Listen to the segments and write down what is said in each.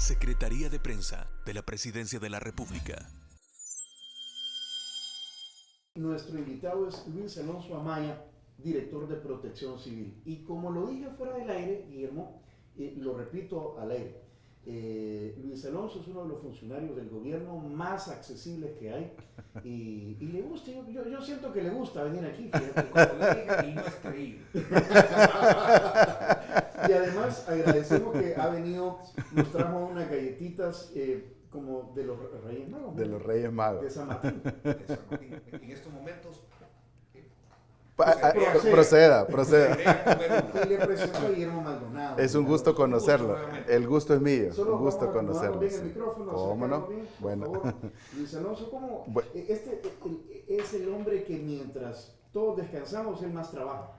Secretaría de Prensa de la Presidencia de la República. Nuestro invitado es Luis Alonso Amaya, director de Protección Civil. Y como lo dije fuera del aire, Guillermo, lo repito al aire, Luis Alonso es uno de los funcionarios del gobierno más accesibles que hay y le gusta, yo siento que le gusta venir aquí, fíjate, colega, y no es creíble. Y además agradecemos que ha venido, nos trajo unas galletitas como de los Reyes Magos. De los Reyes Magos. De San Martín. En estos momentos Proceda. Y le presento a Guillermo Maldonado. Es un gusto conocerlo. El gusto es mío. Solo Un gusto vamos a conocerlo. bien el micrófono, ¿Cómo no? bien, por Bueno. favor. Luis Alonso, ¿cómo? Bueno. Este es el hombre que mientras todos descansamos, él más trabaja.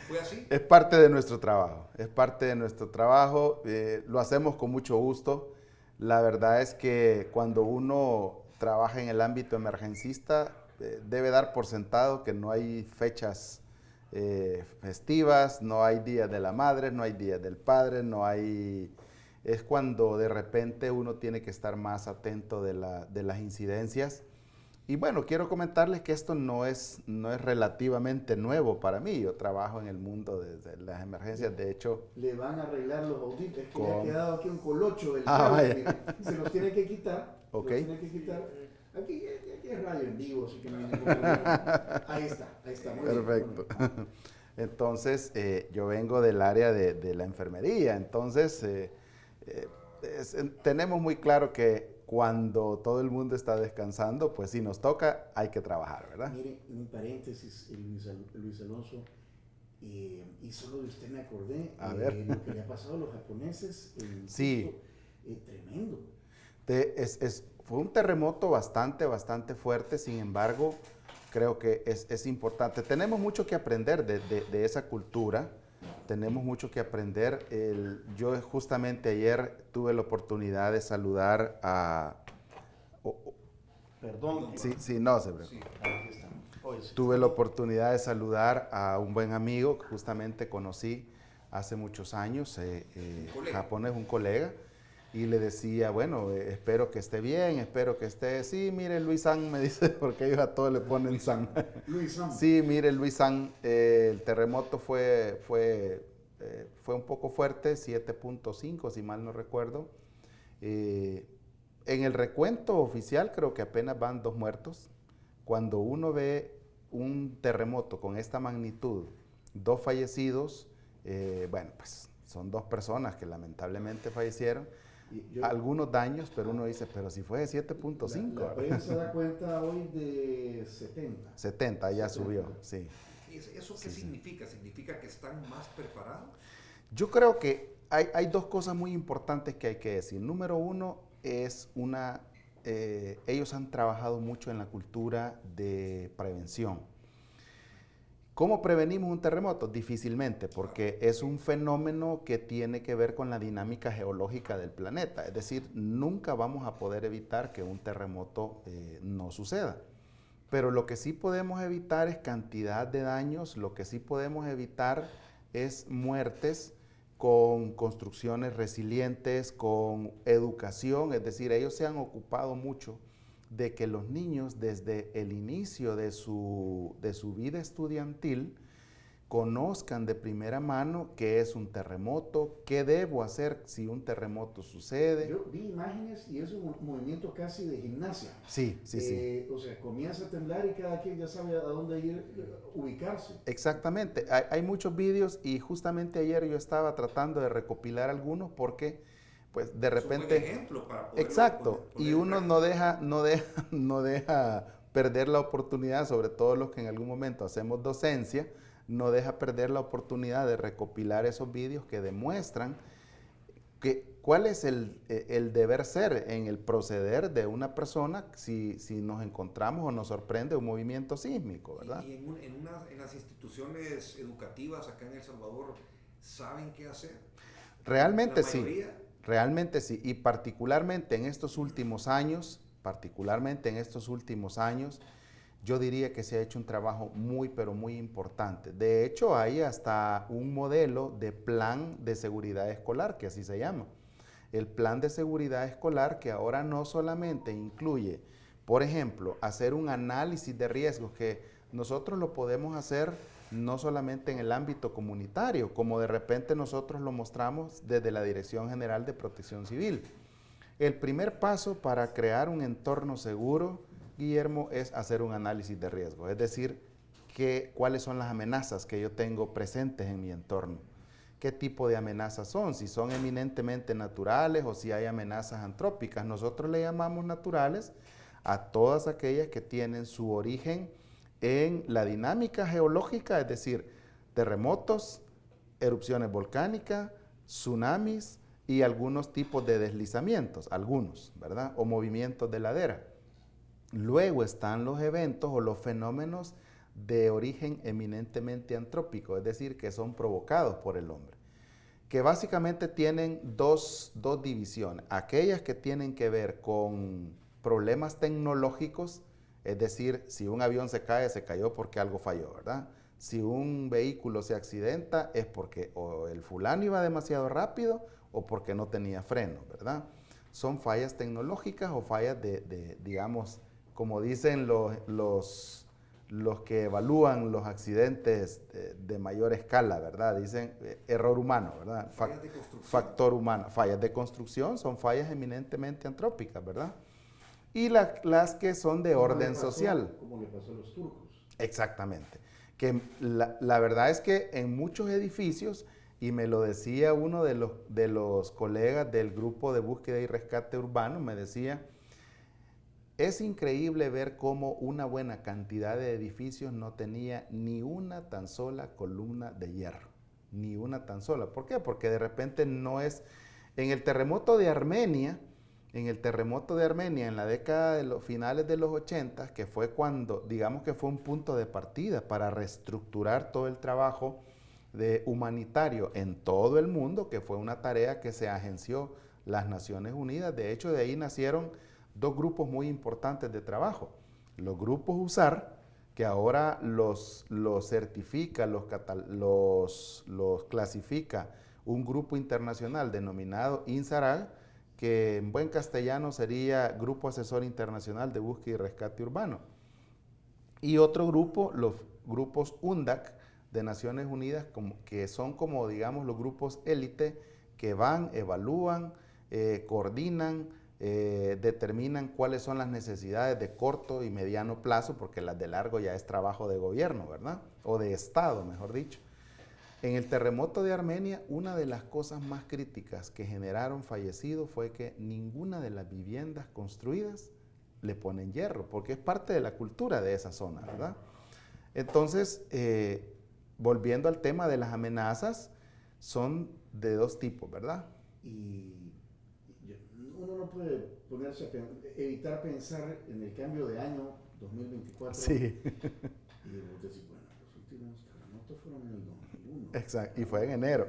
fue así. Es parte de nuestro trabajo. Es parte de nuestro trabajo. Lo hacemos con mucho gusto. La verdad es que cuando uno trabaja en el ámbito emergencista, debe dar por sentado que no hay fechas festivas, no hay días de la madre, no hay días del padre, no hay... Es cuando de repente uno tiene que estar más atento de las incidencias. Y bueno, quiero comentarles que esto no es relativamente nuevo para mí. Yo trabajo en el mundo de las emergencias, de hecho... Le van a arreglar los audífonos, es que ¿Cómo? le ha quedado aquí un colocho del vaya. mire, se los tiene que quitar. Ok. Los tiene que quitar. Aquí es radio en vivo, así que no hay ningún problema. Ahí está, muy bien. Perfecto. Bueno. Entonces, yo vengo del área de la enfermería, entonces tenemos muy claro que cuando todo el mundo está descansando, pues si nos toca, hay que trabajar, ¿verdad? Mire, un paréntesis, Luis Alonso, y solo de usted me acordé, A ver. lo que le ha pasado a los japoneses, Sí. Tremendo. Fue un terremoto bastante fuerte, sin embargo, creo que es importante. Tenemos mucho que aprender de esa cultura, tenemos mucho que aprender. Yo justamente ayer tuve la oportunidad de saludar a... Perdón. Sí, no se preocupe. Sí. Aquí estamos. Hoy sí. Tuve la oportunidad de saludar a un buen amigo que justamente conocí hace muchos años, japonés, un colega, y le decía, bueno, espero que esté bien, espero que esté, sí, mire Luis-san, me dice, porque ellos a todos le ponen san. Luis-san. Sí, mire Luis-san, el terremoto fue un poco fuerte, 7.5 si mal no recuerdo. En el recuento oficial creo que apenas van 2 muertos. Cuando uno ve un terremoto con esta magnitud, 2 fallecidos, bueno, pues son 2 personas que lamentablemente fallecieron. Algunos daños, pero uno dice, pero si fue de 7.5. La prensa da cuenta hoy de 70. 70, ya subió, sí. ¿Eso qué significa? ¿Significa que están más preparados? Yo creo que hay 2 cosas muy importantes que hay que decir. Número 1 es ellos han trabajado mucho en la cultura de prevención. ¿Cómo prevenimos un terremoto? Difícilmente, porque es un fenómeno que tiene que ver con la dinámica geológica del planeta. Es decir, nunca vamos a poder evitar que un terremoto no suceda. Pero lo que sí podemos evitar es cantidad de daños, lo que sí podemos evitar es muertes con construcciones resilientes, con educación. Es decir, ellos se han ocupado mucho de que los niños desde el inicio de su vida estudiantil conozcan de primera mano qué es un terremoto, qué debo hacer si un terremoto sucede. Yo vi imágenes y es un movimiento casi de gimnasia. Sí. O sea, comienza a temblar y cada quien ya sabe a dónde ir, ubicarse. Exactamente. Hay muchos vídeos y justamente ayer yo estaba tratando de recopilar algunos porque pues de repente... Es un buen ejemplo para poderlo exacto, poner y uno no deja perder la oportunidad, sobre todo los que en algún momento hacemos docencia, no deja perder la oportunidad de recopilar esos vídeos que demuestran cuál es el deber ser en el proceder de una persona si nos encontramos o nos sorprende un movimiento sísmico, ¿verdad? Y en las instituciones educativas acá en El Salvador, ¿saben qué hacer? Realmente ¿La sí. mayoría? Realmente sí, y particularmente en estos últimos años, yo diría que se ha hecho un trabajo muy, pero muy importante. De hecho, hay hasta un modelo de plan de seguridad escolar, que así se llama. el plan de seguridad escolar, que ahora no solamente incluye, por ejemplo, hacer un análisis de riesgos, que nosotros lo podemos hacer no solamente en el ámbito comunitario, como de repente nosotros lo mostramos desde la Dirección General de Protección Civil. El primer paso para crear un entorno seguro, Guillermo, es hacer un análisis de riesgo, es decir, cuáles son las amenazas que yo tengo presentes en mi entorno, qué tipo de amenazas son, si son eminentemente naturales o si hay amenazas antrópicas. Nosotros le llamamos naturales a todas aquellas que tienen su origen en la dinámica geológica, es decir, terremotos, erupciones volcánicas, tsunamis y algunos tipos de deslizamientos, algunos, ¿verdad? O movimientos de ladera. Luego están los eventos o los fenómenos de origen eminentemente antrópico, es decir, que son provocados por el hombre, que básicamente tienen dos divisiones. Aquellas que tienen que ver con problemas tecnológicos, es decir, si un avión se cae, se cayó porque algo falló, ¿verdad? Si un vehículo se accidenta, es porque o el fulano iba demasiado rápido o porque no tenía freno, ¿verdad? Son fallas tecnológicas o fallas digamos, como dicen los que evalúan los accidentes de mayor escala, ¿verdad? Dicen error humano, ¿verdad? Fallas de construcción. Factor humano. Fallas de construcción son fallas eminentemente antrópicas, ¿verdad? Y las que son de orden social. Como le pasó a los turcos. Exactamente. Que la verdad es que en muchos edificios, y me lo decía uno de los colegas del grupo de búsqueda y rescate urbano, me decía, es increíble ver cómo una buena cantidad de edificios no tenía ni una tan sola columna de hierro, ni una tan sola. ¿Por qué? Porque de repente no es... En el terremoto de Armenia, en la década de los finales de los 80, que fue cuando, digamos que fue un punto de partida para reestructurar todo el trabajo humanitario en todo el mundo, que fue una tarea que se agenció las Naciones Unidas. De hecho, de ahí nacieron dos grupos muy importantes de trabajo. Los grupos USAR, que ahora los certifica, los clasifica un grupo internacional denominado INSARAG, que en buen castellano sería Grupo Asesor Internacional de Búsqueda y Rescate Urbano. Y otro grupo, los grupos UNDAC de Naciones Unidas, que son como, digamos, los grupos élite que van, evalúan, coordinan, determinan cuáles son las necesidades de corto y mediano plazo, porque las de largo ya es trabajo de gobierno, ¿verdad? O de Estado, mejor dicho. En el terremoto de Armenia, una de las cosas más críticas que generaron fallecidos fue que ninguna de las viviendas construidas le ponen hierro, porque es parte de la cultura de esa zona, ¿verdad? Entonces, volviendo al tema de las amenazas, son de dos tipos, ¿verdad? Y uno no puede evitar pensar en el cambio de año 2024. Sí. Y vos decís, bueno, los últimos terremotos fueron en el 2001. Exacto, y fue en enero.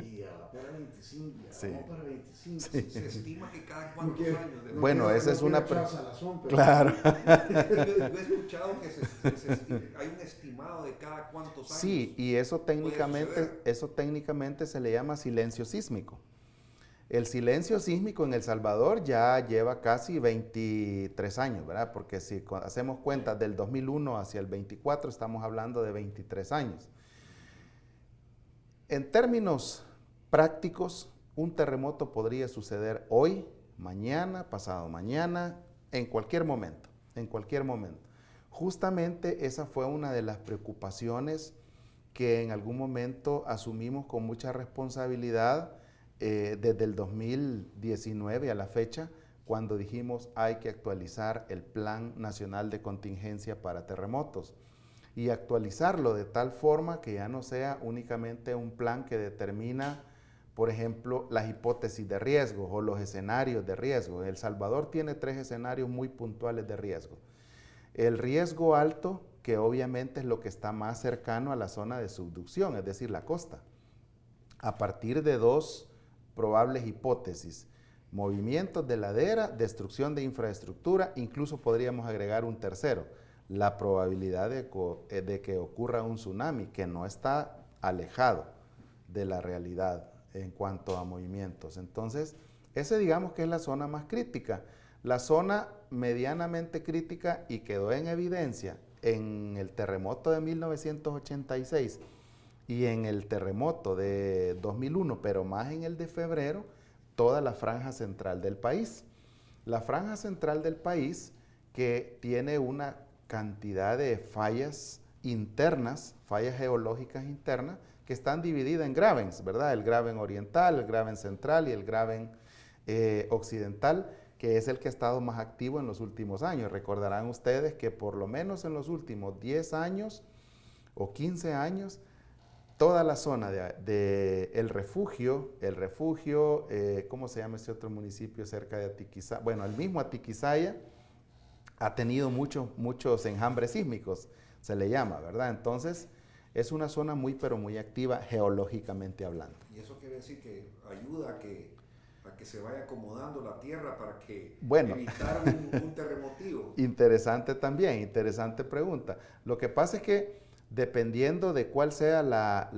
Y ya va para 25, ya Sí. vamos para 25. Sí. Se estima que cada cuántos Porque- años. De Bueno, quiero- esa es una quiero echar salazón, pero- Claro. Yo he escuchado que hay un estimado de cada cuántos años. Sí, y eso suceder. técnicamente se le llama silencio sísmico. El silencio sísmico en El Salvador ya lleva casi 23 años, ¿verdad? Porque si hacemos cuentas del 2001 hacia el 24, estamos hablando de 23 años. En términos prácticos, un terremoto podría suceder hoy, mañana, pasado mañana, en cualquier momento, en cualquier momento. Justamente esa fue una de las preocupaciones que en algún momento asumimos con mucha responsabilidad desde el 2019 a la fecha, cuando dijimos hay que actualizar el Plan Nacional de Contingencia para Terremotos y actualizarlo de tal forma que ya no sea únicamente un plan que determina, por ejemplo, las hipótesis de riesgo o los escenarios de riesgo. El Salvador tiene 3 escenarios muy puntuales de riesgo. El riesgo alto, que obviamente es lo que está más cercano a la zona de subducción, es decir, la costa. A partir de 2 probables hipótesis: movimientos de ladera, destrucción de infraestructura, incluso podríamos agregar un tercero, la probabilidad de que ocurra un tsunami, que no está alejado de la realidad en cuanto a movimientos. Entonces, ese digamos que es la zona más crítica. La zona medianamente crítica y quedó en evidencia en el terremoto de 1986 y en el terremoto de 2001, pero más en el de febrero, toda la franja central del país. La franja central del país que tiene una cantidad de fallas internas, fallas geológicas internas, que están divididas en gravens, ¿verdad? El graven oriental, el graven central y el graven occidental, que es el que ha estado más activo en los últimos años. Recordarán ustedes que por lo menos en los últimos 10 años o 15 años, toda la zona de el refugio, ¿cómo se llama ese otro municipio cerca de Atiquizaya? Bueno, el mismo Atiquizaya ha tenido muchos enjambres sísmicos, se le llama, ¿verdad? Entonces, es una zona muy, pero muy activa geológicamente hablando. Y eso quiere decir que ayuda a que se vaya acomodando la tierra para que evitar un terremotivo. Interesante también, interesante pregunta. Lo que pasa es que dependiendo de cuál sea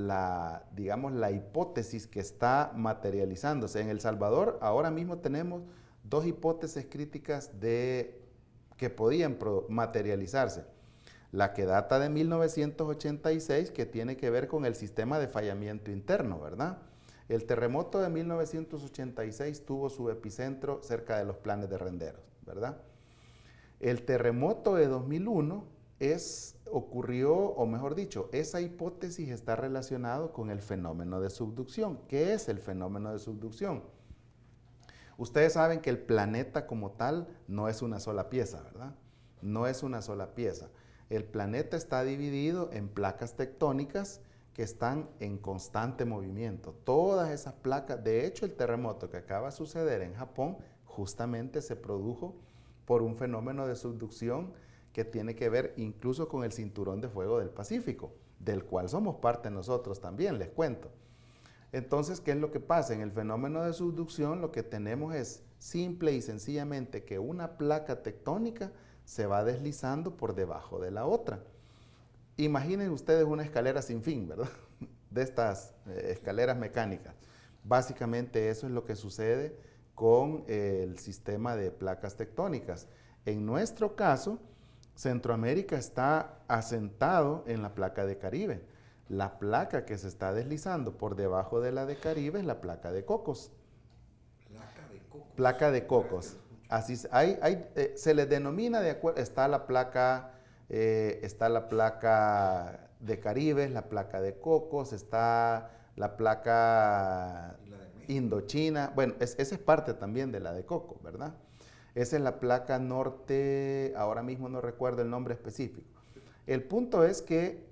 digamos, la hipótesis que está materializándose. En El Salvador ahora mismo tenemos dos hipótesis críticas que podían materializarse. La que data de 1986, que tiene que ver con el sistema de fallamiento interno, ¿verdad? El terremoto de 1986 tuvo su epicentro cerca de los Planes de Renderos, ¿verdad? El terremoto de 2001 ocurrió, o mejor dicho, esa hipótesis está relacionada con el fenómeno de subducción. ¿Qué es el fenómeno de subducción? Ustedes saben que el planeta como tal no es una sola pieza, ¿verdad? No es una sola pieza. El planeta está dividido en placas tectónicas que están en constante movimiento. Todas esas placas, de hecho el terremoto que acaba de suceder en Japón, justamente se produjo por un fenómeno de subducción que tiene que ver incluso con el cinturón de fuego del Pacífico, del cual somos parte nosotros también, les cuento. Entonces, ¿qué es lo que pasa? En el fenómeno de subducción lo que tenemos es simple y sencillamente que una placa tectónica se va deslizando por debajo de la otra. Imaginen ustedes una escalera sin fin, ¿verdad? De estas escaleras mecánicas. Básicamente eso es lo que sucede con el sistema de placas tectónicas. En nuestro caso, Centroamérica está asentado en la placa de Caribe. La placa que se está deslizando por debajo de la de Caribe es la placa de Cocos. Placa de Cocos. Placa de Cocos. Así se le denomina de acuerdo, está la placa de Caribe, la placa de Cocos, está la placa Indochina. Bueno, esa es parte también de la de Cocos, ¿verdad? Esa es la placa norte, ahora mismo no recuerdo el nombre específico. El punto es que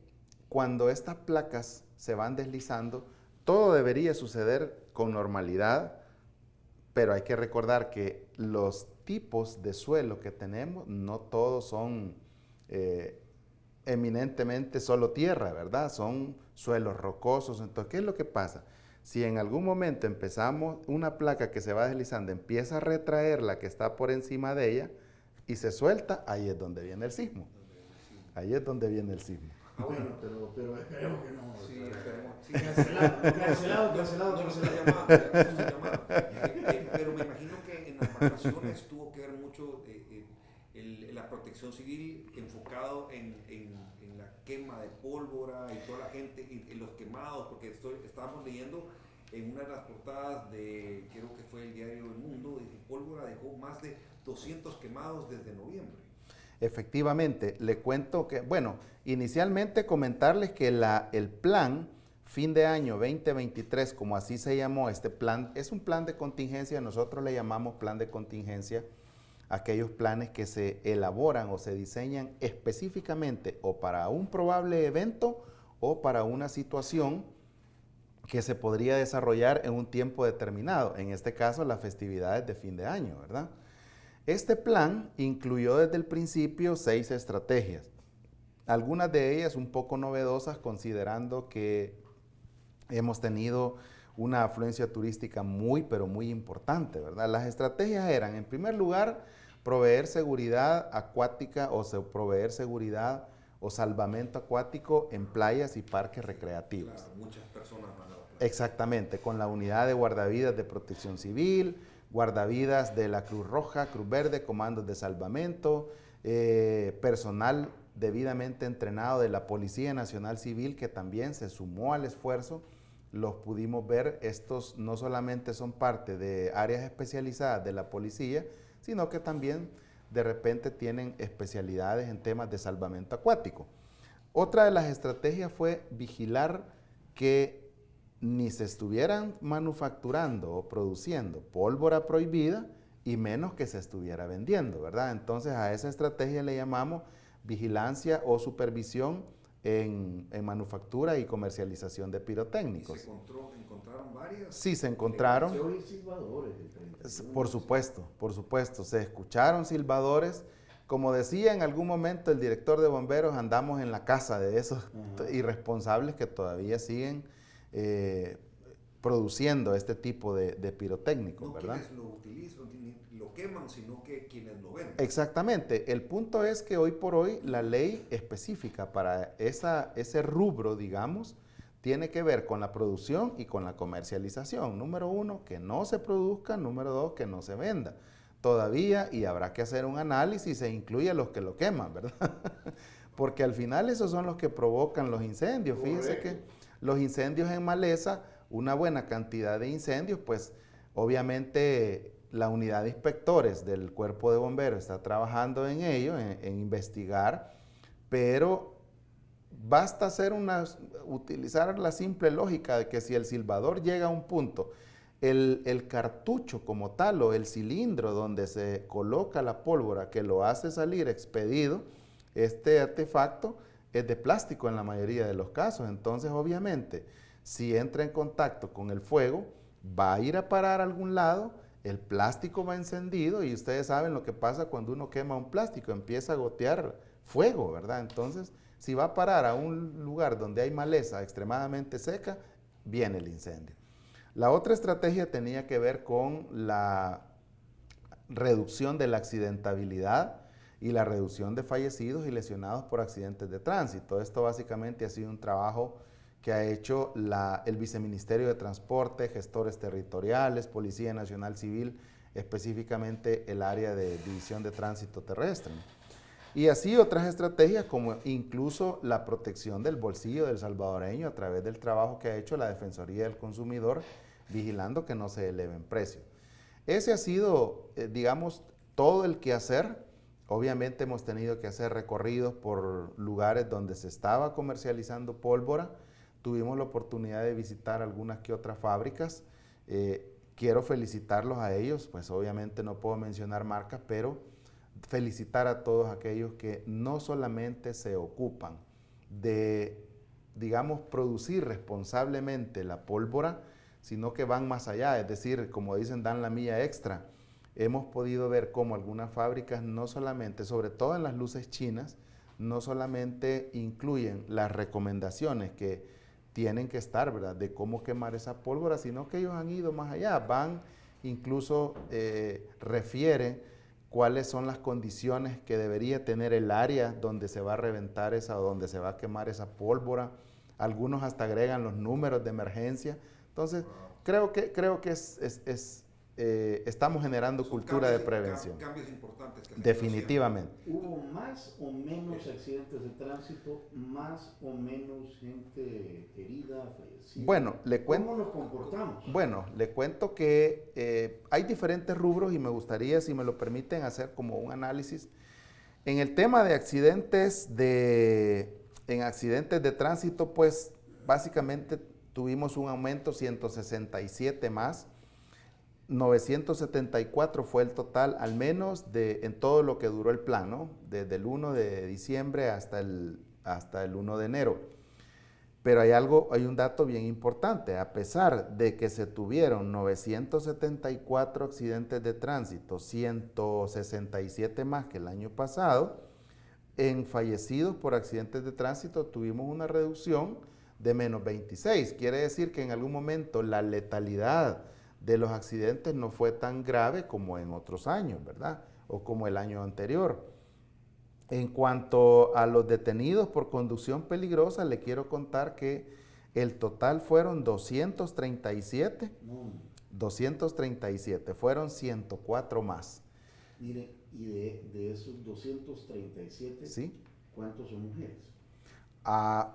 cuando estas placas se van deslizando, todo debería suceder con normalidad, pero hay que recordar que los tipos de suelo que tenemos, no todos son eminentemente solo tierra, ¿verdad? Son suelos rocosos. Entonces, ¿qué es lo que pasa? Si en algún momento empezamos una placa que se va deslizando, empieza a retraer la que está por encima de ella y se suelta, ahí es donde viene el sismo. Ahí es donde viene el sismo. Ah, bueno, pero esperemos que no. Sí, esperemos. Sí, Cancelado. No se la llamaba. Pero me imagino que en las vacaciones tuvo que ver mucho la protección civil enfocado en la quema de pólvora y toda la gente, y los quemados, porque estábamos leyendo en una de las portadas creo que fue el diario El Mundo, y pólvora dejó más de 200 quemados desde noviembre. Efectivamente, le cuento que, bueno, inicialmente comentarles que el plan fin de año 2023, como así se llamó este plan, es un plan de contingencia, nosotros le llamamos plan de contingencia aquellos planes que se elaboran o se diseñan específicamente o para un probable evento o para una situación que se podría desarrollar en un tiempo determinado, en este caso las festividades de fin de año, ¿verdad? Este plan incluyó desde el principio 6 estrategias, algunas de ellas un poco novedosas considerando que hemos tenido una afluencia turística muy, pero muy importante, ¿verdad? Las estrategias eran, en primer lugar, proveer seguridad acuática o proveer seguridad o salvamento acuático en playas y parques recreativos. Claro, muchas personas van a la playa. Exactamente, con la unidad de guardavidas de Protección Civil, guardavidas de la Cruz Roja, Cruz Verde, comandos de salvamento, personal debidamente entrenado de la Policía Nacional Civil que también se sumó al esfuerzo. Los pudimos ver, estos no solamente son parte de áreas especializadas de la policía, sino que también de repente tienen especialidades en temas de salvamento acuático. Otra de las estrategias fue vigilar que ni se estuvieran manufacturando o produciendo pólvora prohibida y menos que se estuviera vendiendo, ¿verdad? Entonces a esa estrategia le llamamos vigilancia o supervisión en manufactura y comercialización de pirotécnicos. ¿Y se encontraron varias? Sí, se encontraron. Se oyen silbadores el 31. Por supuesto, se escucharon silbadores. Como decía en algún momento el director de bomberos, andamos en la casa de esos irresponsables que todavía siguen produciendo este tipo de pirotécnicos, No ¿verdad? quienes lo utilizan, ni lo queman, sino que quienes lo venden. Exactamente. El punto es que hoy por hoy la ley específica para ese rubro, digamos, tiene que ver con la producción y con la comercialización. Número 1, que no se produzca. Número 2, que no se venda. Todavía, y habrá que hacer un análisis, e incluye a los que lo queman, ¿verdad? Porque al final esos son los que provocan los incendios. Fíjese que los incendios en maleza, una buena cantidad de incendios, pues obviamente la unidad de inspectores del cuerpo de bomberos está trabajando en ello, en investigar, pero basta utilizar la simple lógica de que si el silbador llega a un punto, el cartucho como tal o el cilindro donde se coloca la pólvora que lo hace salir expedido, este artefacto es de plástico en la mayoría de los casos. Entonces, obviamente, si entra en contacto con el fuego, va a ir a parar a algún lado, el plástico va encendido y ustedes saben lo que pasa cuando uno quema un plástico, empieza a gotear fuego, ¿verdad? Entonces, si va a parar a un lugar donde hay maleza extremadamente seca, viene el incendio. La otra estrategia tenía que ver con la reducción de la accidentabilidad y la reducción de fallecidos y lesionados por accidentes de tránsito. Esto básicamente ha sido un trabajo que ha hecho el Viceministerio de Transporte, gestores territoriales, Policía Nacional Civil, específicamente el área de División de Tránsito Terrestre. Y así otras estrategias como incluso la protección del bolsillo del salvadoreño a través del trabajo que ha hecho la Defensoría del Consumidor, vigilando que no se eleven precios. Ese ha sido, digamos, todo el quehacer. Obviamente hemos tenido que hacer recorridos por lugares donde se estaba comercializando pólvora. Tuvimos la oportunidad de visitar algunas que otras fábricas. Quiero felicitarlos a ellos, pues obviamente no puedo mencionar marcas, pero felicitar a todos aquellos que no solamente se ocupan de, digamos, producir responsablemente la pólvora, sino que van más allá, es decir, como dicen, dan la milla extra. Hemos podido ver cómo algunas fábricas no solamente, sobre todo en las luces chinas, no solamente incluyen las recomendaciones que tienen que estar, ¿verdad?, de cómo quemar esa pólvora, sino que ellos han ido más allá, van, incluso refieren cuáles son las condiciones que debería tener el área donde se va a reventar esa o donde se va a quemar esa pólvora. Algunos hasta agregan los números de emergencia. Entonces, creo que estamos generando cultura de prevención. Cambios importantes. Que Definitivamente. ¿Hubo más o menos accidentes de tránsito, más o menos gente herida, fallecida? Bueno, ¿Cómo nos comportamos? Bueno, le cuento que hay diferentes rubros y me gustaría, si me lo permiten, hacer como un análisis. En el tema de accidentes de tránsito, pues básicamente tuvimos un aumento, 167 más. 974 fue el total, al menos en todo lo que duró el plan, ¿no? Desde el 1 de diciembre hasta el 1 de enero. Pero hay un dato bien importante. A pesar de que se tuvieron 974 accidentes de tránsito, 167 más que el año pasado, en fallecidos por accidentes de tránsito tuvimos una reducción de menos 26. Quiere decir que en algún momento la letalidad de los accidentes no fue tan grave como en otros años, ¿verdad? O como el año anterior. En cuanto a los detenidos por conducción peligrosa, le quiero contar que el total fueron 237. 237, fueron 104 más. Mire, y de esos 237, ¿Sí? ¿cuántos son mujeres?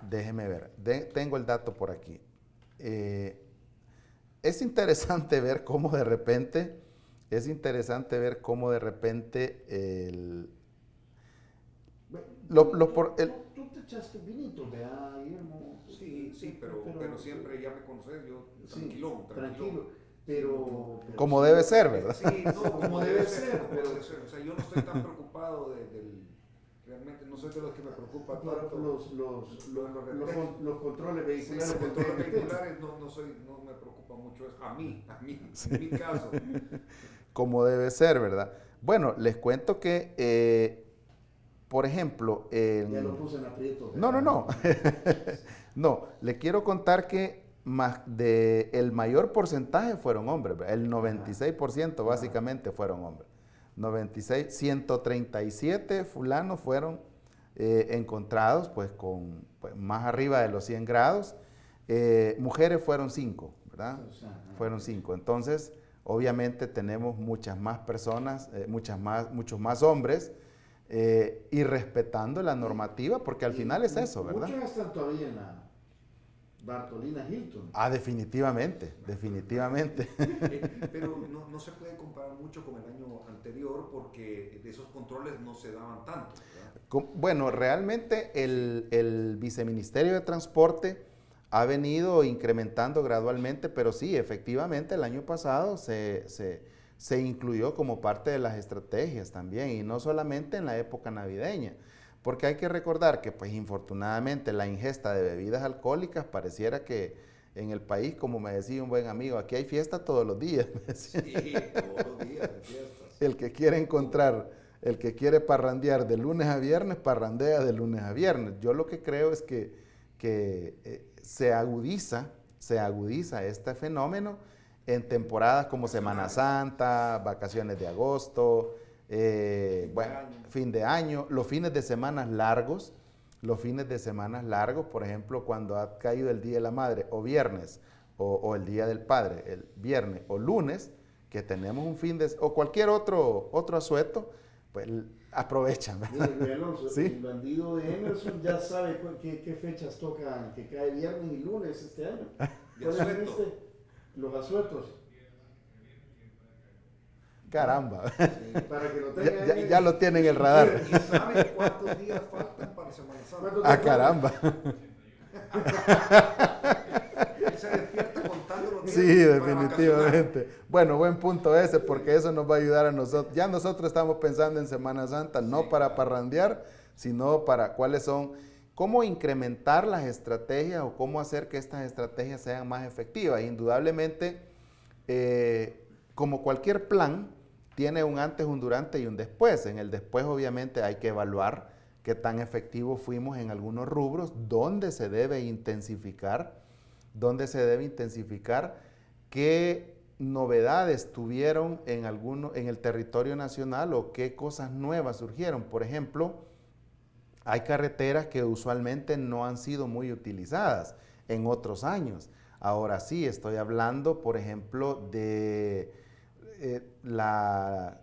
Déjeme ver, tengo el dato por aquí. Es interesante ver cómo de repente, Tú te echaste vinito, ¿verdad, Guillermo? Sí, pero siempre ya me conoces, yo tranquilo. Pero como debe ser, ¿verdad? Sí, no, como debe ser, como debe ser. O sea, yo no estoy tan preocupado realmente no soy de los que me preocupa tanto los controles vehiculares. Los controles vehiculares no me preocupa mucho eso. A mí, Sí. en mi caso. Como debe ser, ¿verdad? Bueno, les cuento que, por ejemplo... Ya lo puse en aprieto. No. No, le quiero contar que el mayor porcentaje fueron hombres, ¿verdad? El 96% básicamente fueron hombres. 96, 137 fulanos fueron encontrados pues más arriba de los 100 grados. Mujeres fueron 5, ¿verdad? Fueron 5. Entonces, obviamente tenemos muchas más personas, muchos más hombres, y respetando la normativa, porque al final es eso, ¿verdad? Muchos están todavía en la Bartolina Hilton. Definitivamente. Pero no se puede comparar mucho con el año anterior porque esos controles no se daban tanto, ¿verdad? Bueno, realmente el Viceministerio de Transporte ha venido incrementando gradualmente, pero sí, efectivamente el año pasado se incluyó como parte de las estrategias también, y no solamente en la época navideña. Porque hay que recordar que, pues, infortunadamente, la ingesta de bebidas alcohólicas pareciera que en el país, como me decía un buen amigo, aquí hay fiesta todos los días. Sí, todos los días hay fiestas. El que quiere parrandear de lunes a viernes, parrandea de lunes a viernes. Yo lo que creo es que se agudiza este fenómeno en temporadas como Semana Santa, vacaciones de agosto, fin de año, los fines de semana largos, por ejemplo, cuando ha caído el Día de la Madre o viernes, o el Día del Padre, el viernes o lunes, que tenemos un o cualquier otro asueto, pues aprovechan. Mire, Alonso, ¿Sí? El bandido de Emerson ya sabe qué fechas tocan, que cae viernes y lunes este año. ¿Cuáles son los asuetos? Caramba. Sí, para que lo tengan ya lo tienen en el radar. ¿Y saben cuántos días faltan para Semana Santa? Caramba. Él se despierta contando los días. Sí, para definitivamente. vacacionar. Bueno, buen punto ese, porque eso nos va a ayudar a nosotros. Ya nosotros estamos pensando en Semana Santa, no para parrandear, sino para cómo incrementar las estrategias o cómo hacer que estas estrategias sean más efectivas. Indudablemente, como cualquier plan, tiene un antes, un durante y un después. En el después, obviamente, hay que evaluar qué tan efectivos fuimos en algunos rubros, dónde se debe intensificar, qué novedades tuvieron en el territorio nacional o qué cosas nuevas surgieron. Por ejemplo, hay carreteras que usualmente no han sido muy utilizadas en otros años. Ahora sí, estoy hablando, por ejemplo, de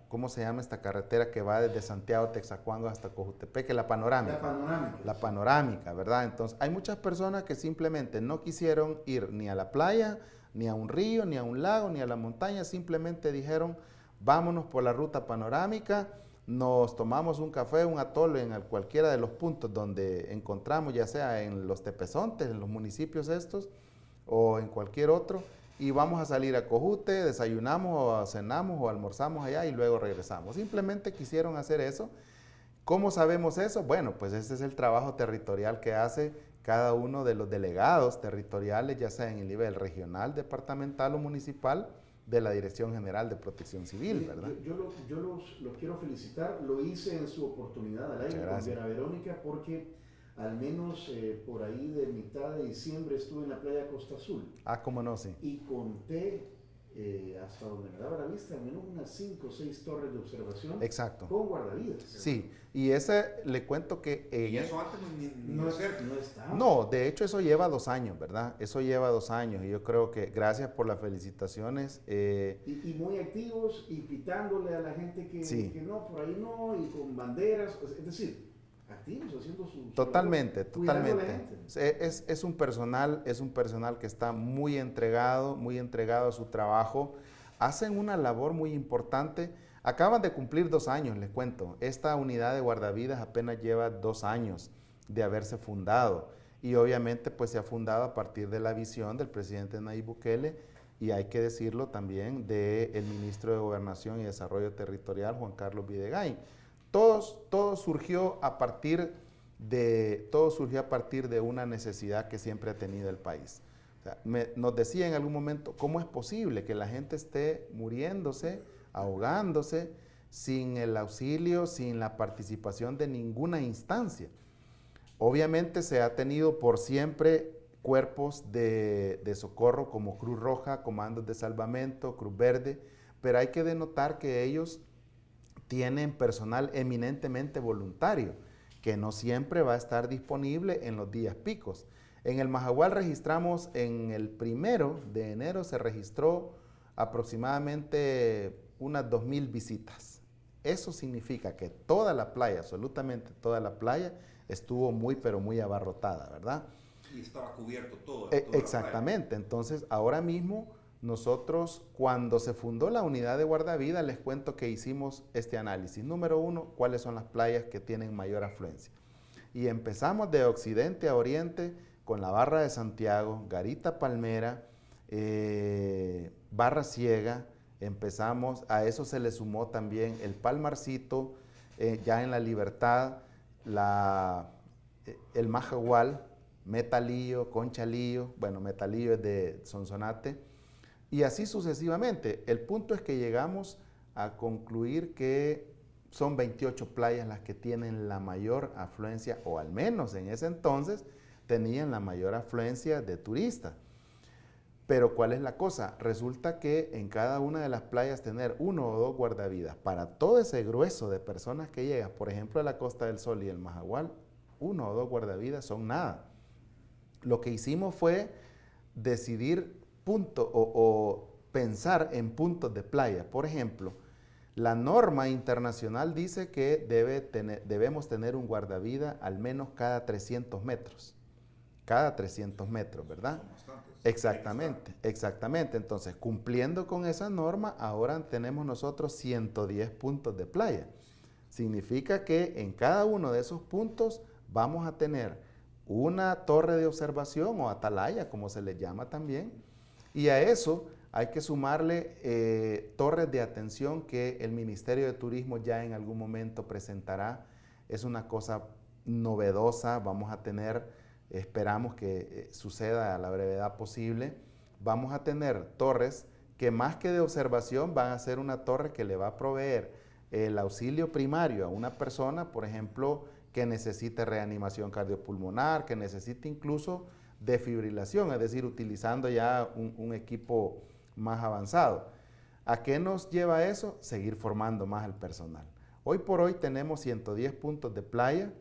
¿cómo se llama esta carretera que va desde Santiago, Texacuango hasta Cojutepeque? La panorámica. La panorámica, ¿verdad? Entonces, hay muchas personas que simplemente no quisieron ir ni a la playa, ni a un río, ni a un lago, ni a la montaña, simplemente dijeron, vámonos por la ruta panorámica, nos tomamos un café, un atole en cualquiera de los puntos donde encontramos, ya sea en los tepezontes, en los municipios estos, o en cualquier otro, y vamos a salir a Cojute, desayunamos o cenamos o almorzamos allá y luego regresamos. Simplemente quisieron hacer eso. ¿Cómo sabemos eso? Bueno, pues ese es el trabajo territorial que hace cada uno de los delegados territoriales, ya sea en el nivel regional, departamental o municipal, de la Dirección General de Protección Civil, ¿verdad? Yo los quiero felicitar, lo hice en su oportunidad al aire con Vera Verónica, porque al menos por ahí de mitad de diciembre estuve en la playa Costa Azul. Cómo no, sí. Y conté hasta donde me daba la vista, al menos unas 5 o 6 torres de observación. Exacto. Con guardavidas. Sí, y ese le cuento que... y eso antes no está. No, de hecho eso lleva 2 años, ¿verdad? Eso lleva 2 años y yo creo que gracias por las felicitaciones. Y muy activos y pitándole a la gente que no, por ahí no, y con banderas, es decir, activos haciendo su Totalmente, labor, cuidando a la totalmente. gente. Es un personal que está muy entregado a su trabajo. Hacen una labor muy importante. Acaban de cumplir 2 años, les cuento. Esta unidad de guardavidas apenas lleva 2 años de haberse fundado. Y obviamente pues se ha fundado a partir de la visión del presidente Nayib Bukele y hay que decirlo también del ministro de Gobernación y Desarrollo Territorial, Juan Carlos Videgain. Todo surgió a partir de una necesidad que siempre ha tenido el país. O sea, nos decía en algún momento, ¿cómo es posible que la gente esté muriéndose, ahogándose, sin el auxilio, sin la participación de ninguna instancia? Obviamente se ha tenido por siempre cuerpos de socorro como Cruz Roja, Comandos de Salvamento, Cruz Verde, pero hay que denotar que ellos tienen personal eminentemente voluntario, que no siempre va a estar disponible en los días picos. En el Majagual registramos, en el 1 de enero se registró aproximadamente unas 2,000 visitas. Eso significa que toda la playa, absolutamente toda la playa, estuvo muy, pero muy abarrotada, ¿verdad? Y estaba cubierto todo. Exactamente. Entonces, ahora mismo, nosotros, cuando se fundó la unidad de guardavidas, les cuento que hicimos este análisis. Número 1, ¿cuáles son las playas que tienen mayor afluencia? Y empezamos de occidente a oriente con la Barra de Santiago, Garita Palmera, Barra Ciega. Empezamos, a eso se le sumó también el Palmarcito, ya en La Libertad, el Majagual, Metalillo, Conchalillo, bueno, Metalillo es de Sonsonate, y así sucesivamente. El punto es que llegamos a concluir que son 28 playas las que tienen la mayor afluencia, o al menos en ese entonces tenían la mayor afluencia de turistas. Pero ¿cuál es la cosa? Resulta que en cada una de las playas tener 1 o 2 guardavidas para todo ese grueso de personas que llegan, por ejemplo, a la Costa del Sol y el Majagual, 1 o 2 guardavidas son nada. Lo que hicimos fue decidir o pensar en puntos de playa. Por ejemplo, la norma internacional dice que debemos tener un guardavida al menos cada 300 metros. Cada 300 metros, ¿verdad? Exactamente, exactamente. Entonces, cumpliendo con esa norma, ahora tenemos nosotros 110 puntos de playa. Significa que en cada uno de esos puntos vamos a tener una torre de observación o atalaya, como se le llama también, y a eso hay que sumarle torres de atención que el Ministerio de Turismo ya en algún momento presentará. Es una cosa novedosa, vamos a tener, esperamos que suceda a la brevedad posible, vamos a tener torres que más que de observación van a ser una torre que le va a proveer el auxilio primario a una persona, por ejemplo, que necesite reanimación cardiopulmonar, que necesite incluso desfibrilación, es decir, utilizando ya un equipo más avanzado. ¿A qué nos lleva eso? Seguir formando más al personal. Hoy por hoy tenemos 110 puntos de playa.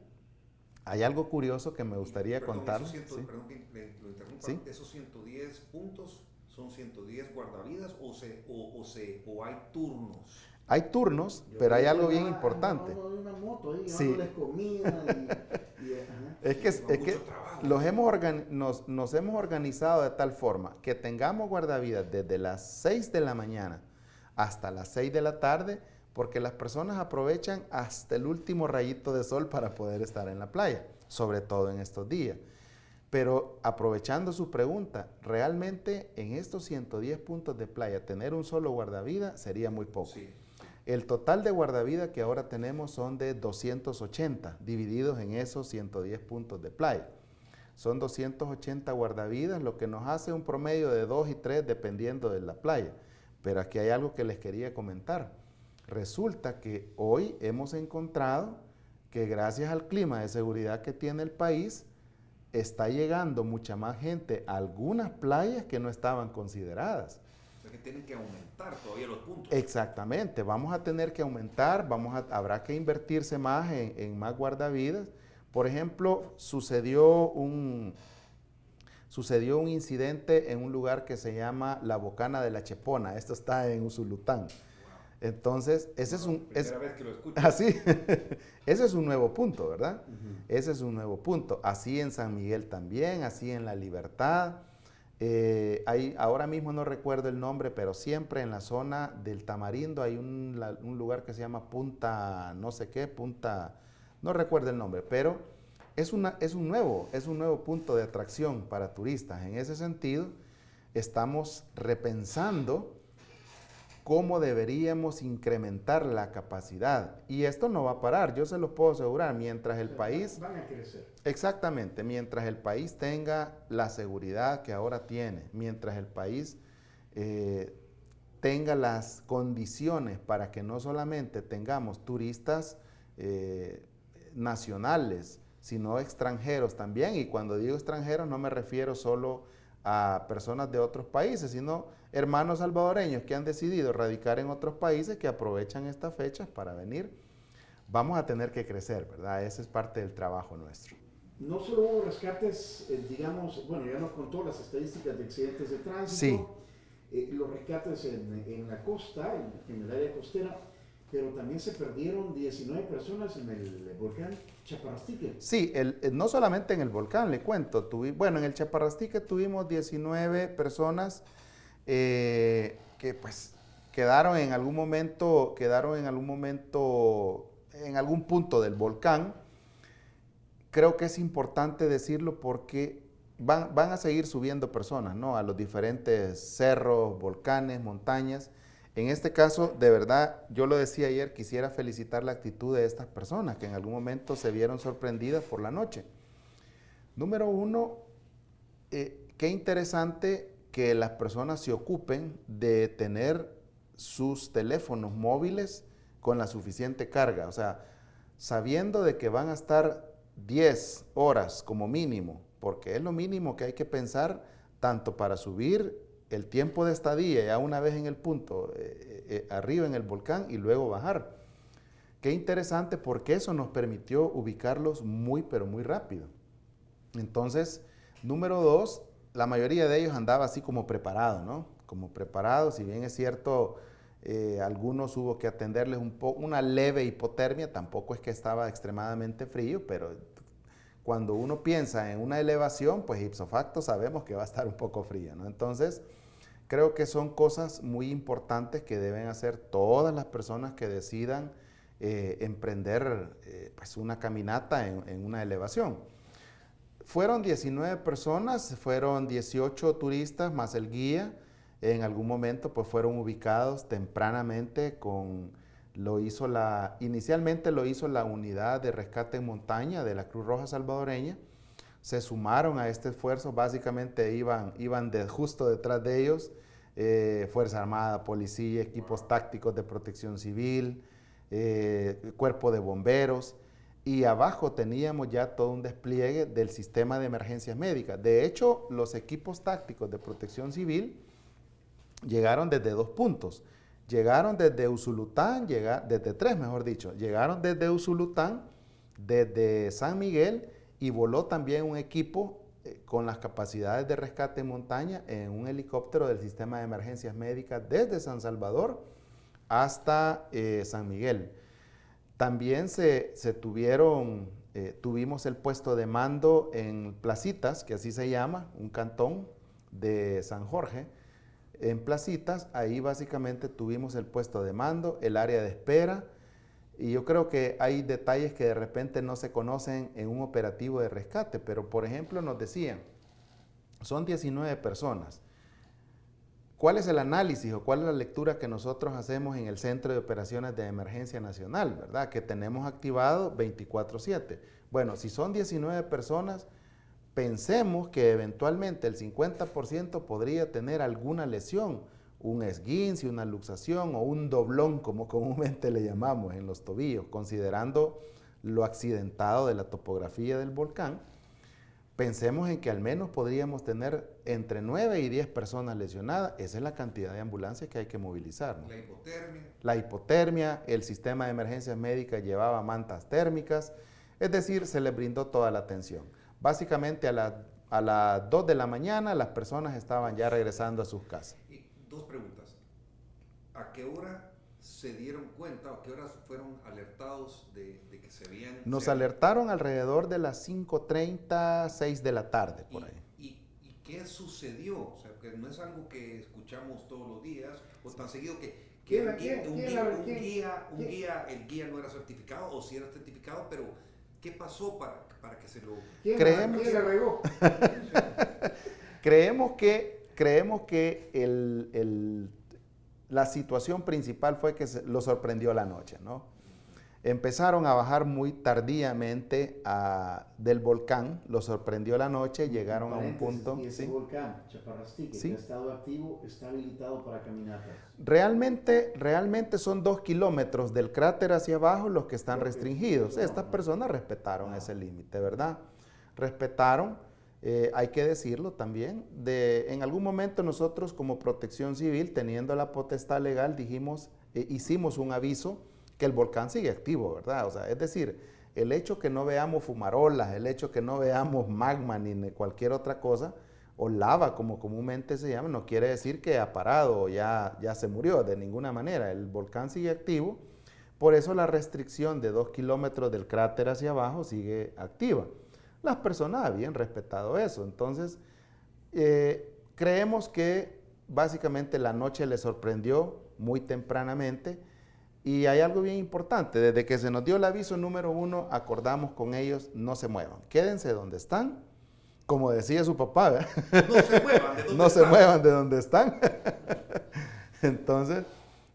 Hay algo curioso que me gustaría contar. Perdón que lo interrumpa. ¿Sí? ¿Esos 110 puntos son 110 guardavidas o hay turnos? Hay turnos, pero hay algo bien importante. Una moto ahí, Sí. llevándoles comida Es que nos hemos organizado de tal forma que tengamos guardavidas desde las 6 de la mañana hasta las 6 de la tarde, porque las personas aprovechan hasta el último rayito de sol para poder estar en la playa, sobre todo en estos días. Pero aprovechando su pregunta, realmente en estos 110 puntos de playa tener un solo guardavidas sería muy poco. Sí. El total de guardavidas que ahora tenemos son de 280, divididos en esos 110 puntos de playa. Son 280 guardavidas, lo que nos hace un promedio de 2 y 3 dependiendo de la playa. Pero aquí hay algo que les quería comentar. Resulta que hoy hemos encontrado que gracias al clima de seguridad que tiene el país, está llegando mucha más gente a algunas playas que no estaban consideradas. sea que tienen que aumentar todavía los puntos. Exactamente, vamos a tener que aumentar, habrá que invertirse más en más guardavidas. Por ejemplo, sucedió un incidente en un lugar que se llama La Bocana de la Chepona. Esto está en Usulután. Entonces, ese es un... Primera vez que lo escucho. Así, ese es un nuevo punto, ¿verdad? Ujú. Ese es un nuevo punto. Así en San Miguel también, así en La Libertad. Ahora mismo no recuerdo el nombre, pero siempre en la zona del Tamarindo hay un lugar que se llama Punta, no sé qué, Punta, no recuerdo el nombre, pero es un nuevo punto de atracción para turistas. En ese sentido, estamos repensando cómo deberíamos incrementar la capacidad. Y esto no va a parar, yo se los puedo asegurar, mientras el país... Van a crecer. Exactamente, mientras el país tenga la seguridad que ahora tiene, mientras el país tenga las condiciones para que no solamente tengamos turistas nacionales, sino extranjeros también. Y cuando digo extranjeros no me refiero solo a personas de otros países, sino hermanos salvadoreños que han decidido radicar en otros países, que aprovechan estas fechas para venir. Vamos a tener que crecer, ¿verdad? Ese es parte del trabajo nuestro. No solo hubo rescates, digamos, bueno, ya nos contó las estadísticas de accidentes de tránsito, Sí. Los rescates en la costa, en el área costera, pero también se perdieron 19 personas en el volcán Chaparrastique. Sí, no solamente en el volcán, le cuento. Bueno, en el Chaparrastique tuvimos 19 personas que pues quedaron en algún punto del volcán. Creo que es importante decirlo porque van a seguir subiendo personas, ¿no? A los diferentes cerros, volcanes, montañas. En este caso, de verdad, yo lo decía ayer, quisiera felicitar la actitud de estas personas que en algún momento se vieron sorprendidas por la noche. Número uno, qué interesante que las personas se ocupen de tener sus teléfonos móviles con la suficiente carga. O sea, sabiendo de que van a estar 10 horas como mínimo, porque es lo mínimo que hay que pensar tanto para subir el tiempo de estadía ya una vez en el punto arriba en el volcán y luego bajar. Qué interesante porque eso nos permitió ubicarlos muy pero muy rápido. Entonces, número dos, la mayoría de ellos andaba así como preparado, ¿no? Como preparado, si bien es cierto, algunos hubo que atenderles una leve hipotermia, tampoco es que estaba extremadamente frío, pero cuando uno piensa en una elevación, pues ipso facto sabemos que va a estar un poco fría, ¿no? Entonces, creo que son cosas muy importantes que deben hacer todas las personas que decidan emprender pues una caminata en una elevación. Fueron 19 personas, fueron 18 turistas más el guía. En algún momento pues fueron ubicados tempranamente inicialmente lo hizo la unidad de rescate en montaña de la Cruz Roja Salvadoreña. Se sumaron a este esfuerzo, básicamente iban justo detrás de ellos Fuerza Armada, Policía, equipos tácticos de protección civil, cuerpo de bomberos, y abajo teníamos ya todo un despliegue del sistema de emergencias médicas. De hecho, los equipos tácticos de protección civil llegaron desde 2 puntos. Llegaron desde Usulután, desde 3 mejor dicho. Llegaron desde Usulután, desde San Miguel, y voló también un equipo con las capacidades de rescate en montaña en un helicóptero del sistema de emergencias médicas desde San Salvador hasta San Miguel. También tuvimos el puesto de mando en Placitas, que así se llama, un cantón de San Jorge. En Placitas, ahí básicamente tuvimos el puesto de mando, el área de espera, y yo creo que hay detalles que de repente no se conocen en un operativo de rescate, pero por ejemplo nos decían, son 19 personas. ¿Cuál es el análisis o cuál es la lectura que nosotros hacemos en el Centro de Operaciones de Emergencia Nacional, verdad? Que tenemos activado 24/7. Bueno, si son 19 personas, pensemos que eventualmente el 50% podría tener alguna lesión, un esguince, una luxación o un doblón, como comúnmente le llamamos en los tobillos, considerando lo accidentado de la topografía del volcán. Pensemos en que al menos podríamos tener entre 9 y 10 personas lesionadas. Esa es la cantidad de ambulancias que hay que movilizar, ¿no? La hipotermia, el sistema de emergencias médicas llevaba mantas térmicas, es decir, se les brindó toda la atención. Básicamente a las 2 de la mañana las personas estaban ya regresando a sus casas. Y dos preguntas. ¿A qué hora se dieron cuenta o a qué horas fueron alertados de que se habían... Nos alertaron alrededor de las 5:30, 6 de la tarde, por ahí. ¿Y qué sucedió? O sea, que no es algo que escuchamos todos los días o tan seguido que el guía no era certificado o sí era certificado, pero ¿qué pasó para que se lo... ¿Quién le regó? Creemos que la situación principal fue que lo sorprendió la noche, ¿no? Empezaron a bajar muy tardíamente del volcán, lo sorprendió la noche, llegaron a un punto... Y ese ¿sí? volcán, Chaparrastique, Sí. que ha estado activo, está habilitado para caminatas. Realmente son 2 kilómetros del cráter hacia abajo los que están restringidos. Estas personas respetaron ese límite, ¿verdad? Respetaron, hay que decirlo también. En algún momento nosotros como Protección Civil, teniendo la potestad legal, hicimos un aviso que el volcán sigue activo, ¿verdad? O sea, es decir, el hecho que no veamos fumarolas, el hecho que no veamos magma ni cualquier otra cosa, o lava como comúnmente se llama, no quiere decir que ha parado o ya se murió, de ninguna manera. El volcán sigue activo, por eso la restricción de 2 kilómetros del cráter hacia abajo sigue activa. Las personas habían respetado eso, entonces creemos que básicamente la noche les sorprendió muy tempranamente. Y hay algo bien importante, desde que se nos dio el aviso número 1, acordamos con ellos, no se muevan, quédense donde están, como decía su papá, ¿verdad? No se muevan de donde no están. se muevan de donde están. Entonces,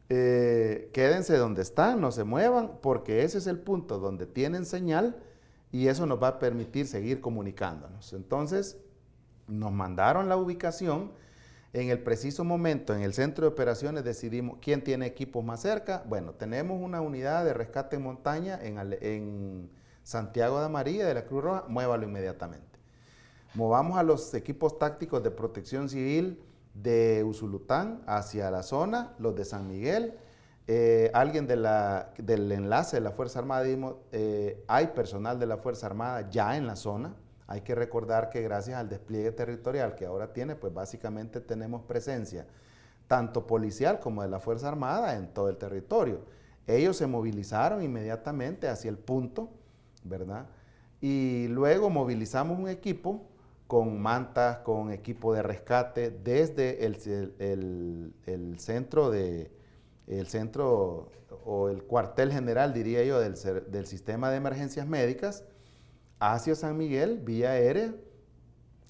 quédense donde están, no se muevan, porque ese es el punto donde tienen señal y eso nos va a permitir seguir comunicándonos. Entonces, nos mandaron la ubicación. En el preciso momento, en el centro de operaciones decidimos quién tiene equipos más cerca. Bueno, tenemos una unidad de rescate en montaña en Santiago de María de la Cruz Roja, muévalo inmediatamente. Movamos a los equipos tácticos de Protección Civil de Usulután hacia la zona, los de San Miguel. Alguien del enlace de la Fuerza Armada, hay personal de la Fuerza Armada ya en la zona. Hay que recordar que gracias al despliegue territorial que ahora tiene, pues básicamente tenemos presencia tanto policial como de la Fuerza Armada en todo el territorio. Ellos se movilizaron inmediatamente hacia el punto, ¿verdad? Y luego movilizamos un equipo con mantas, con equipo de rescate desde el centro o el cuartel general, diría yo, del sistema de emergencias médicas, hacia San Miguel, vía aérea,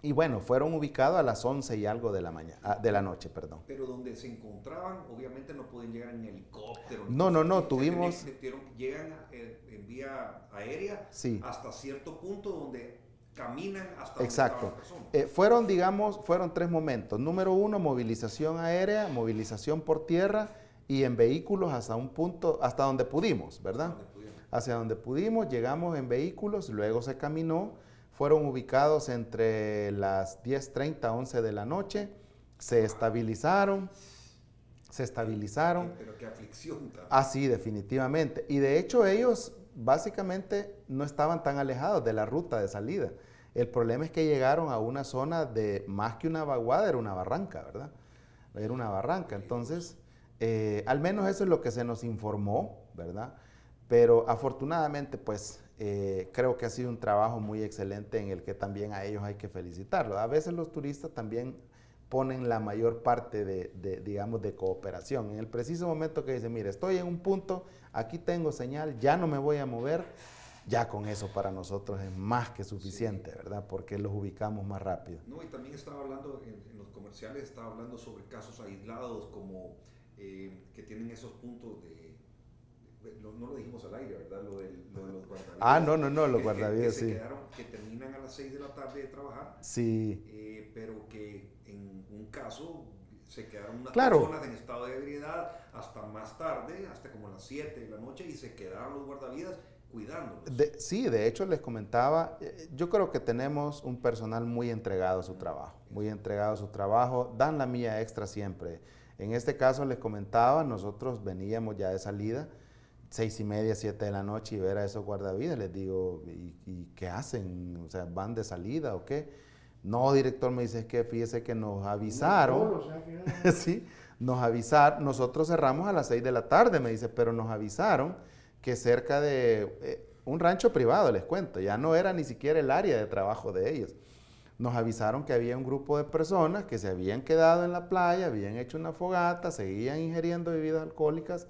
y bueno, fueron ubicados a las 11 y algo de la noche. Pero donde se encontraban, obviamente no pueden llegar en helicóptero. No, tuvimos... Llegan en vía aérea, sí, hasta cierto punto donde caminan hasta exacto. donde estaban las personas. Fueron 3 momentos. Número 1, movilización aérea, movilización por tierra y en vehículos hasta un punto, hasta donde pudimos, ¿verdad? Hacia donde pudimos, llegamos en vehículos, luego se caminó, fueron ubicados entre las 10:30, 11 de la noche, se estabilizaron. Pero qué aflicción. Ah, sí, definitivamente. Y de hecho ellos básicamente no estaban tan alejados de la ruta de salida. El problema es que llegaron a una zona de más que una vaguada, era una barranca, ¿verdad? Era una barranca, entonces, al menos eso es lo que se nos informó, ¿verdad? Pero afortunadamente, pues, creo que ha sido un trabajo muy excelente en el que también a ellos hay que felicitarlos. A veces los turistas también ponen la mayor parte digamos, de cooperación. En el preciso momento que dicen, mire, estoy en un punto, aquí tengo señal, ya no me voy a mover, ya con eso para nosotros es más que suficiente, sí, ¿verdad? Porque los ubicamos más rápido. No, y también estaba hablando, en los comerciales, estaba hablando sobre casos aislados como que tienen esos puntos no lo dijimos al aire, ¿verdad? Lo de los guardavidas. Ah, no, los guardavidas, que sí. Que terminan a las 6 de la tarde de trabajar. Sí. Pero que en un caso se quedaron unas claro, personas en estado de ebriedad hasta más tarde, hasta como las 7 de la noche, y se quedaron los guardavidas cuidándolos. Sí, de hecho les comentaba, yo creo que tenemos un personal muy entregado a su trabajo, dan la milla extra siempre. En este caso les comentaba, nosotros veníamos ya de salida, 6:30, 7 de la noche, y ver a esos guardavidas, les digo, ¿y qué hacen? O sea, ¿van de salida o qué? No, director, me dice, es que fíjese que nos avisaron. Sí, nos avisaron, nosotros cerramos a las 6 de la tarde, me dice, pero nos avisaron que cerca de un rancho privado, les cuento, ya no era ni siquiera el área de trabajo de ellos. Nos avisaron que había un grupo de personas que se habían quedado en la playa, habían hecho una fogata, seguían ingiriendo bebidas alcohólicas,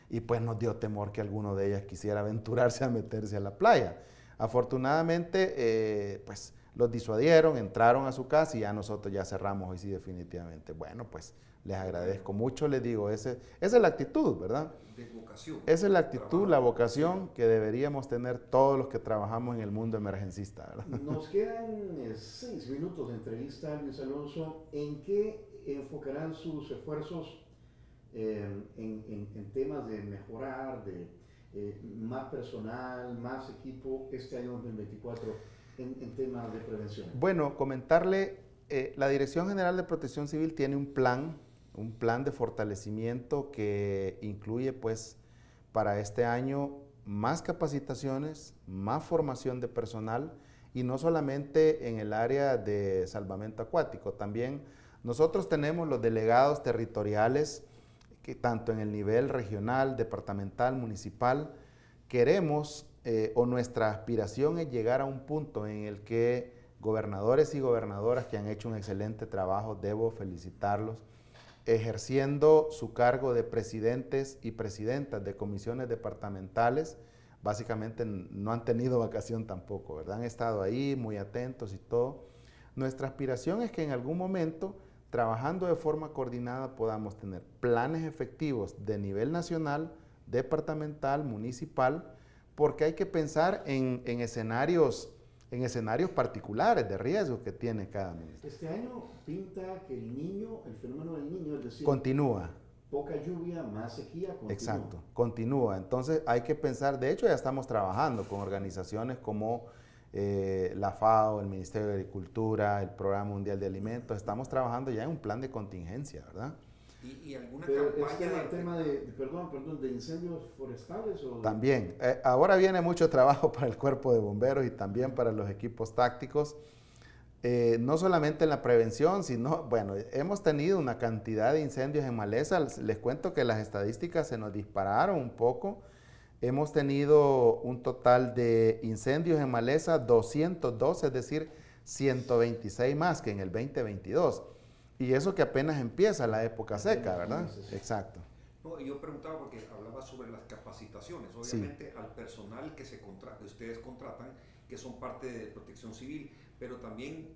y pues nos dio temor que alguno de ellas quisiera aventurarse a meterse a la playa. Afortunadamente, pues los disuadieron, entraron a su casa y ya nosotros ya cerramos hoy sí definitivamente. Bueno, pues les agradezco mucho, les digo, esa es la actitud, ¿verdad? De vocación. Esa es la actitud, la vocación que deberíamos tener todos los que trabajamos en el mundo emergencista, ¿verdad? Nos quedan 6 minutos de entrevista, Luis Alonso. ¿En qué enfocarán sus esfuerzos en temas de mejorar, de más personal, más equipo este año 2024 en temas de prevención? Bueno, comentarle, la Dirección General de Protección Civil tiene un plan de fortalecimiento que incluye pues para este año más capacitaciones, más formación de personal, y no solamente en el área de salvamento acuático, también nosotros tenemos los delegados territoriales que tanto en el nivel regional, departamental, municipal, queremos o nuestra aspiración es llegar a un punto en el que gobernadores y gobernadoras que han hecho un excelente trabajo, debo felicitarlos, ejerciendo su cargo de presidentes y presidentas de comisiones departamentales, básicamente no han tenido vacación tampoco, ¿verdad? Han estado ahí muy atentos y todo. Nuestra aspiración es que en algún momento, trabajando de forma coordinada, podamos tener planes efectivos de nivel nacional, departamental, municipal, porque hay que pensar en escenarios particulares de riesgo que tiene cada municipio. Este año pinta que el fenómeno del niño, es decir, continúa. Poca lluvia, más sequía, continúa. Exacto, continúa. Entonces hay que pensar, de hecho ya estamos trabajando con organizaciones como la FAO, el Ministerio de Agricultura, el Programa Mundial de Alimentos, estamos trabajando ya en un plan de contingencia, ¿verdad? ¿Y alguna Pero campaña? el tema de incendios forestales o También, ahora viene mucho trabajo para el cuerpo de bomberos y también para los equipos tácticos, no solamente en la prevención, sino, bueno, hemos tenido una cantidad de incendios en maleza, les cuento que las estadísticas se nos dispararon un poco, hemos tenido un total de incendios en maleza 202, es decir, 126 más que en el 2022. Y eso que apenas empieza la época seca, ¿verdad? Exacto. No, yo preguntaba porque hablaba sobre las capacitaciones, obviamente al personal que ustedes contratan, que son parte de Protección Civil, pero también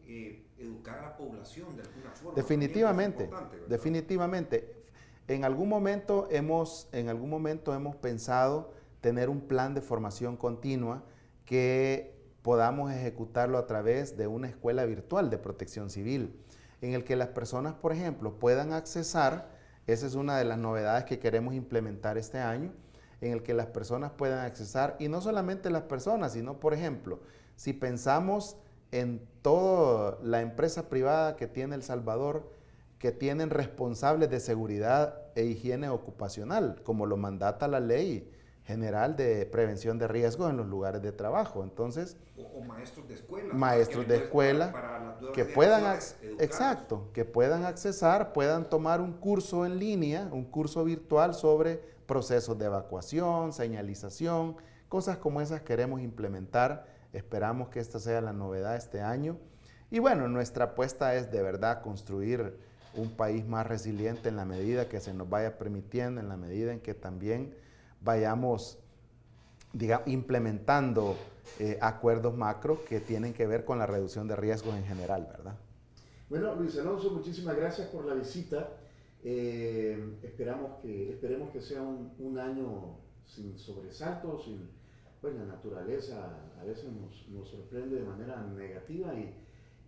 educar a la población de alguna forma. Definitivamente, ¿Verdad? definitivamente. En algún momento hemos pensado tener un plan de formación continua que podamos ejecutarlo a través de una escuela virtual de Protección Civil, en el que las personas, por ejemplo, puedan accesar, esa es una de las novedades que queremos implementar este año, en el que las personas puedan accesar, y no solamente las personas, sino, por ejemplo, si pensamos en toda la empresa privada que tiene El Salvador, que tienen responsables de seguridad e higiene ocupacional, como lo mandata la Ley General de Prevención de Riesgos en los lugares de trabajo. Entonces, o maestros de escuela. Maestros de escuela para que puedan, exacto, que puedan accesar, puedan tomar un curso en línea, un curso virtual sobre procesos de evacuación, señalización, cosas como esas queremos implementar. Esperamos que esta sea la novedad este año. Y bueno, nuestra apuesta es de verdad construir un país más resiliente en la medida que se nos vaya permitiendo, en la medida en que también vayamos implementando acuerdos macro que tienen que ver con la reducción de riesgos en general, ¿verdad? Bueno, Luis Alonso, muchísimas gracias por la visita. Esperemos que sea un año sin sobresaltos, pues la naturaleza a veces nos sorprende de manera negativa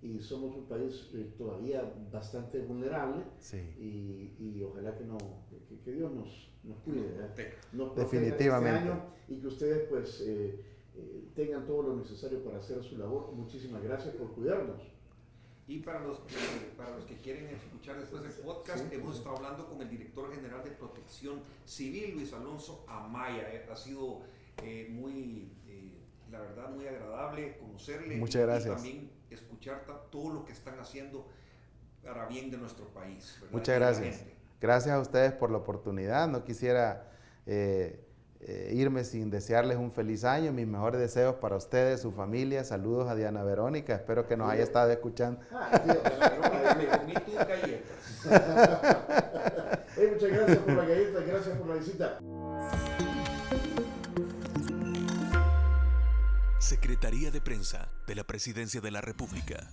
y somos un país todavía bastante vulnerable. Sí. Y ojalá que Dios nos cuide, nos proteja Definitivamente. este año, y que ustedes pues tengan todo lo necesario para hacer su labor. Muchísimas gracias por cuidarnos. Y para los que quieren escuchar después del podcast, Sí. hemos estado hablando con el director general de Protección Civil, Luis Alonso Amaya. Ha sido la verdad, muy agradable conocerle. Muchas gracias. Y también escuchar todo lo que están haciendo para bien de nuestro país, ¿verdad? Muchas Y la gracias. gente. Gracias a ustedes por la oportunidad. No quisiera irme sin desearles un feliz año. Mis mejores deseos para ustedes, su familia. Saludos a Diana Verónica. Espero que nos haya estado escuchando. Me comí tus galletas. Muchas gracias por la galleta, gracias por la visita. Secretaría de Prensa de la Presidencia de la República.